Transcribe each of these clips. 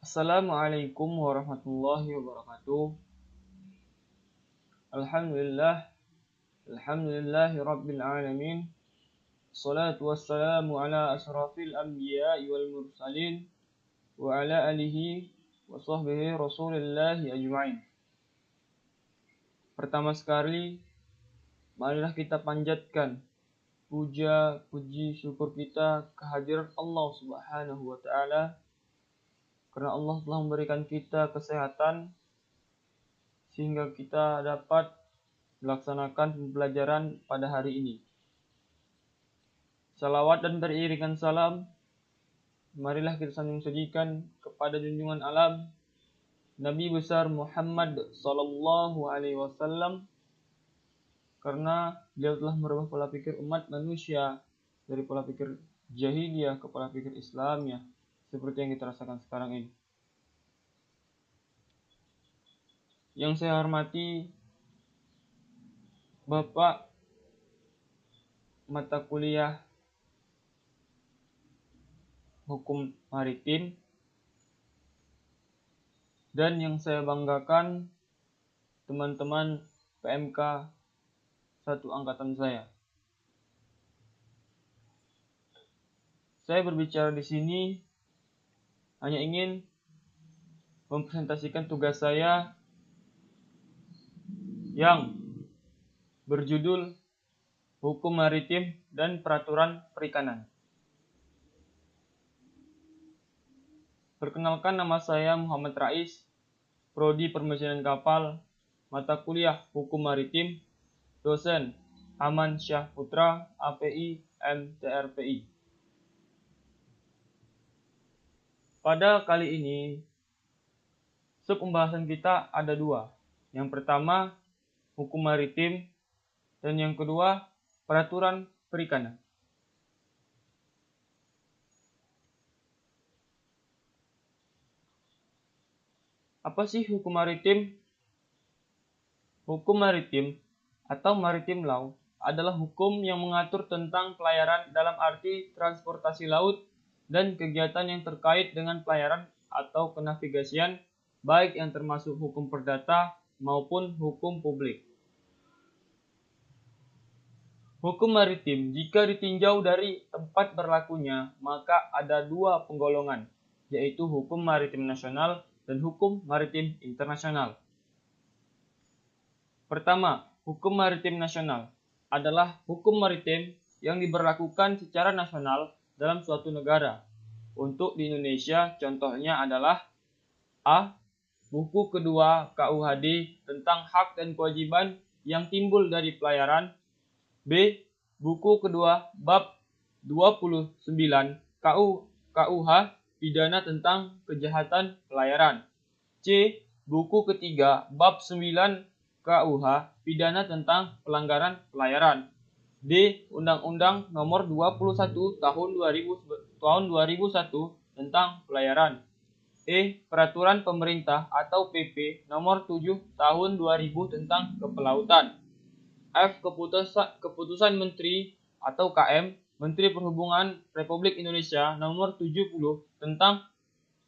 Assalamualaikum warahmatullahi wabarakatuh. Alhamdulillahi rabbil alamin. Salatu wassalamu ala asrafil anbiya'i wal mursalin wa ala alihi wa sahbihi rasulillahi ajma'in. Pertama sekali, marilah kita panjatkan puja, puji, syukur kita kehadiran Allah Subhanahu wa taala, karena Allah telah memberikan kita kesehatan sehingga kita dapat melaksanakan pembelajaran pada hari ini. Salawat dan beriringan salam, marilah kita saling kepada junjungan alam Nabi besar Muhammad sallallahu alaihi wasallam, karena beliau telah merubah pola pikir umat manusia dari pola pikir jahiliyah ke pola pikir Islamiyah seperti yang kita rasakan sekarang ini. Yang saya hormati Bapak mata kuliah Hukum Maritim, dan yang saya banggakan teman-teman PMK 1 angkatan saya. Saya berbicara di sini hanya ingin mempresentasikan tugas saya yang berjudul Hukum Maritim dan Peraturan Perikanan. Perkenalkan, nama saya Muhammad Rais, Prodi Permesinan Kapal, mata kuliah Hukum Maritim, dosen Aman Syah Putra, API MTRPI. Pada kali ini, sub pembahasan kita ada dua. Yang pertama, Hukum Maritim, dan yang kedua, Peraturan Perikanan. Apa sih hukum maritim? Hukum maritim atau maritime law adalah hukum yang mengatur tentang pelayaran dalam arti transportasi laut dan kegiatan yang terkait dengan pelayaran atau kenavigasian, baik yang termasuk hukum perdata maupun hukum publik. Hukum maritim jika ditinjau dari tempat berlakunya, maka ada dua penggolongan, yaitu hukum maritim nasional dan hukum maritim internasional. Pertama, hukum maritim nasional adalah hukum maritim yang diberlakukan secara nasional dalam suatu negara. Untuk di Indonesia, contohnya adalah A. Buku kedua KUHD tentang hak dan kewajiban yang timbul dari pelayaran. B. Buku kedua bab 29 KUH pidana tentang kejahatan pelayaran. C. Buku ketiga bab 9 KUH pidana tentang pelanggaran pelayaran. D. Undang-Undang Nomor 21 Tahun 2001 tentang pelayaran. E. Peraturan Pemerintah atau PP Nomor 7 Tahun 2000 tentang kepelautan. F. Keputusan Menteri atau KM Menteri Perhubungan Republik Indonesia Nomor 70 tentang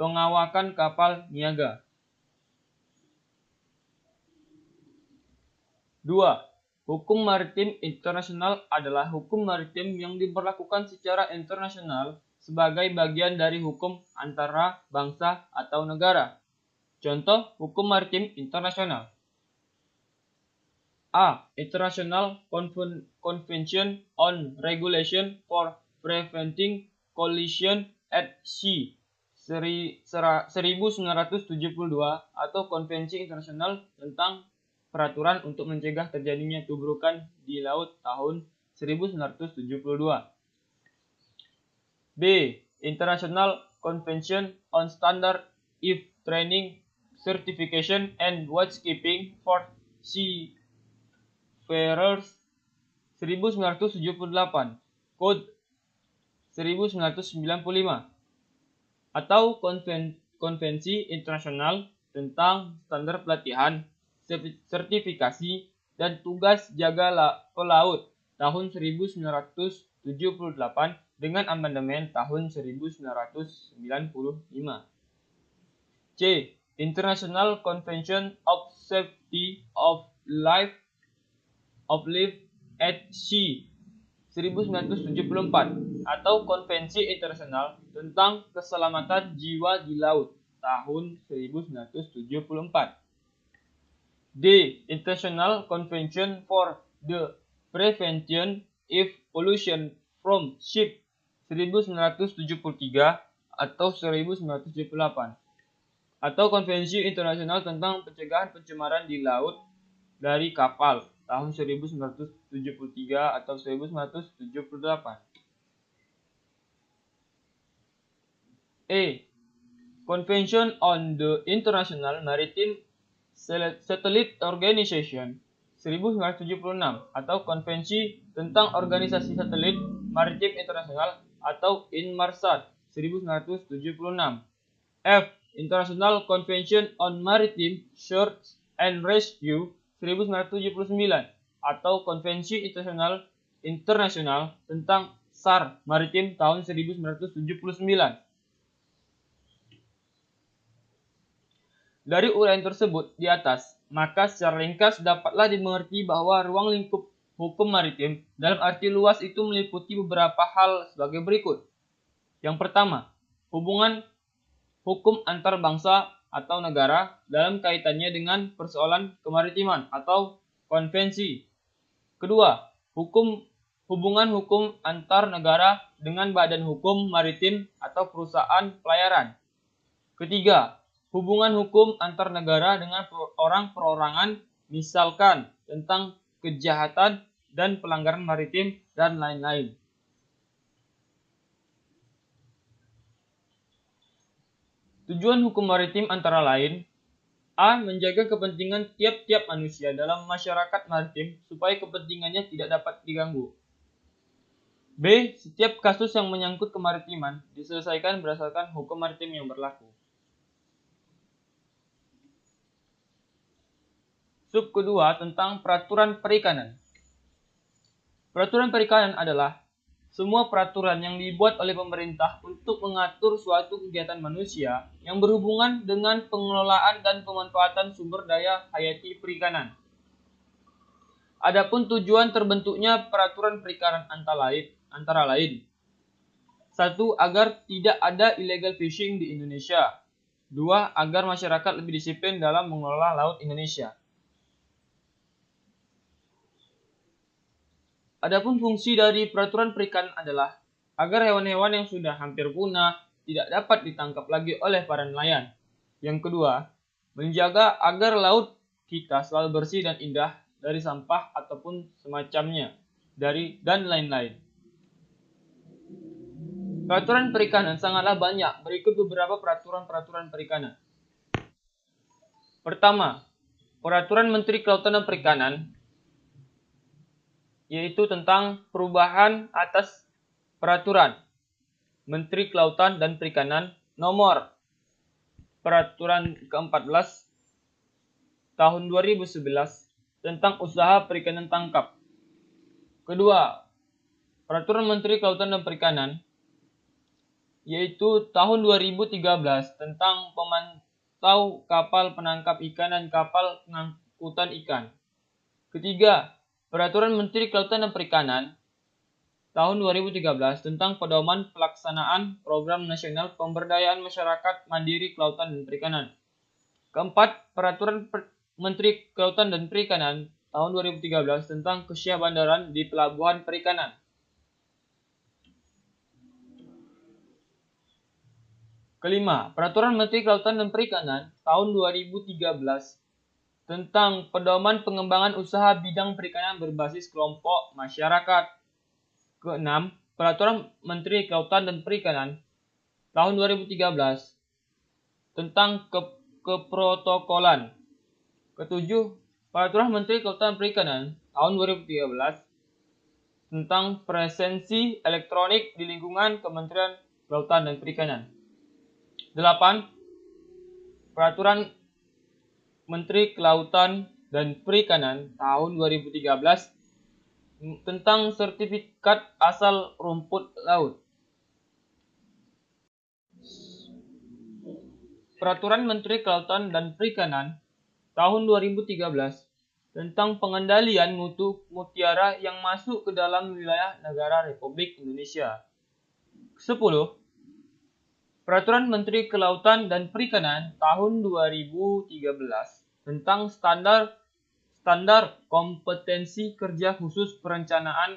pengawakan kapal niaga. 2. Hukum maritim internasional adalah hukum maritim yang diberlakukan secara internasional sebagai bagian dari hukum antara bangsa atau negara. Contoh hukum maritim internasional. A. International Convention on Regulation for Preventing Collision at Sea 1972 atau Konvensi Internasional tentang Peraturan untuk Mencegah Terjadinya Tubrukan di Laut tahun 1972. B. International Convention on Standard of Training, Certification and Watchkeeping for Seafarers 1978, Code 1995, atau Konvensi Internasional tentang Standar Pelatihan, Sertifikasi, dan Tugas Jaga Pelaut tahun 1978 dengan amandemen tahun 1995. C. International Convention of Safety of Life at Sea 1974 atau Konvensi Internasional tentang Keselamatan Jiwa di Laut tahun 1974. D. International Convention for the Prevention of Pollution from Ships 1973 atau 1978 atau Konvensi Internasional tentang Pencegahan Pencemaran di Laut dari Kapal tahun 1973 atau 1978. E. Convention on the International Maritime Satellite Organization 1976 atau Konvensi tentang Organisasi Satelit Maritim Internasional atau Inmarsat 1976. F. International Convention on Maritime Search and Rescue 1979 atau Konvensi Internasional tentang SAR Maritim tahun 1979. Dari uraian tersebut di atas, maka secara ringkas dapatlah dimengerti bahwa ruang lingkup hukum maritim dalam arti luas itu meliputi beberapa hal sebagai berikut. Yang pertama, hubungan hukum antar bangsa atau negara dalam kaitannya dengan persoalan kemaritiman atau konvensi. Kedua, hubungan hukum antar negara dengan badan hukum maritim atau perusahaan pelayaran. Ketiga, hubungan hukum antar negara dengan orang perorangan, misalkan tentang kejahatan dan pelanggaran maritim dan lain-lain. Tujuan hukum maritim antara lain: A. Menjaga kepentingan tiap-tiap manusia dalam masyarakat maritim supaya kepentingannya tidak dapat diganggu. B. Setiap kasus yang menyangkut kemaritiman diselesaikan berdasarkan hukum maritim yang berlaku. Sub kedua tentang peraturan perikanan. Peraturan perikanan adalah semua peraturan yang dibuat oleh pemerintah untuk mengatur suatu kegiatan manusia yang berhubungan dengan pengelolaan dan pemanfaatan sumber daya hayati perikanan. Adapun tujuan terbentuknya peraturan perikanan antara lain: 1. Agar tidak ada illegal fishing di Indonesia. 2. Agar masyarakat lebih disiplin dalam mengelola laut Indonesia. Adapun fungsi dari peraturan perikanan adalah agar hewan-hewan yang sudah hampir punah tidak dapat ditangkap lagi oleh para nelayan. Yang kedua, menjaga agar laut kita selalu bersih dan indah dari sampah ataupun semacamnya, dan lain-lain. Peraturan perikanan sangatlah banyak. Berikut beberapa peraturan perikanan. Pertama, Peraturan Menteri Kelautan dan Perikanan, yaitu tentang perubahan atas Peraturan Menteri Kelautan dan Perikanan Nomor Peraturan ke-14 Tahun 2011 tentang Usaha Perikanan Tangkap. Kedua, Peraturan Menteri Kelautan dan Perikanan, yaitu tahun 2013 tentang pemantau kapal penangkap ikan dan kapal pengangkutan ikan. Ketiga, Peraturan Menteri Kelautan dan Perikanan tahun 2013 tentang pedoman pelaksanaan Program Nasional Pemberdayaan Masyarakat Mandiri Kelautan dan Perikanan. Keempat, Peraturan Menteri Kelautan dan Perikanan tahun 2013 tentang kesyahbandaran di pelabuhan perikanan. Kelima, Peraturan Menteri Kelautan dan Perikanan tahun 2013 tentang pedoman pengembangan usaha bidang perikanan berbasis kelompok masyarakat. Keenam, Peraturan Menteri Kelautan dan Perikanan tahun 2013 tentang keprotokolan. Ketujuh, Peraturan Menteri Kelautan dan Perikanan tahun 2013 tentang presensi elektronik di lingkungan Kementerian Kelautan dan Perikanan. 8. Peraturan Menteri Kelautan dan Perikanan tahun 2013 tentang sertifikat asal rumput laut. Peraturan Menteri Kelautan dan Perikanan tahun 2013 tentang pengendalian mutu mutiara yang masuk ke dalam wilayah negara Republik Indonesia. 10. Peraturan Menteri Kelautan dan Perikanan tahun 2013 tentang standar kompetensi kerja khusus perencanaan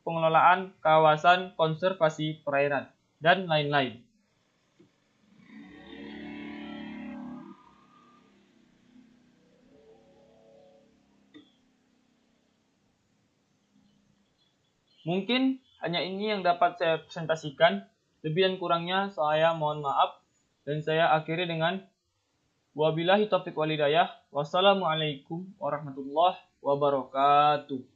pengelolaan kawasan konservasi perairan, dan lain-lain. Mungkin hanya ini yang dapat saya presentasikan. Lebih dan kurangnya saya mohon maaf. Dan saya akhiri dengan wabillahi taufiq wal hidayah. Wassalamualaikum warahmatullahi wabarakatuh.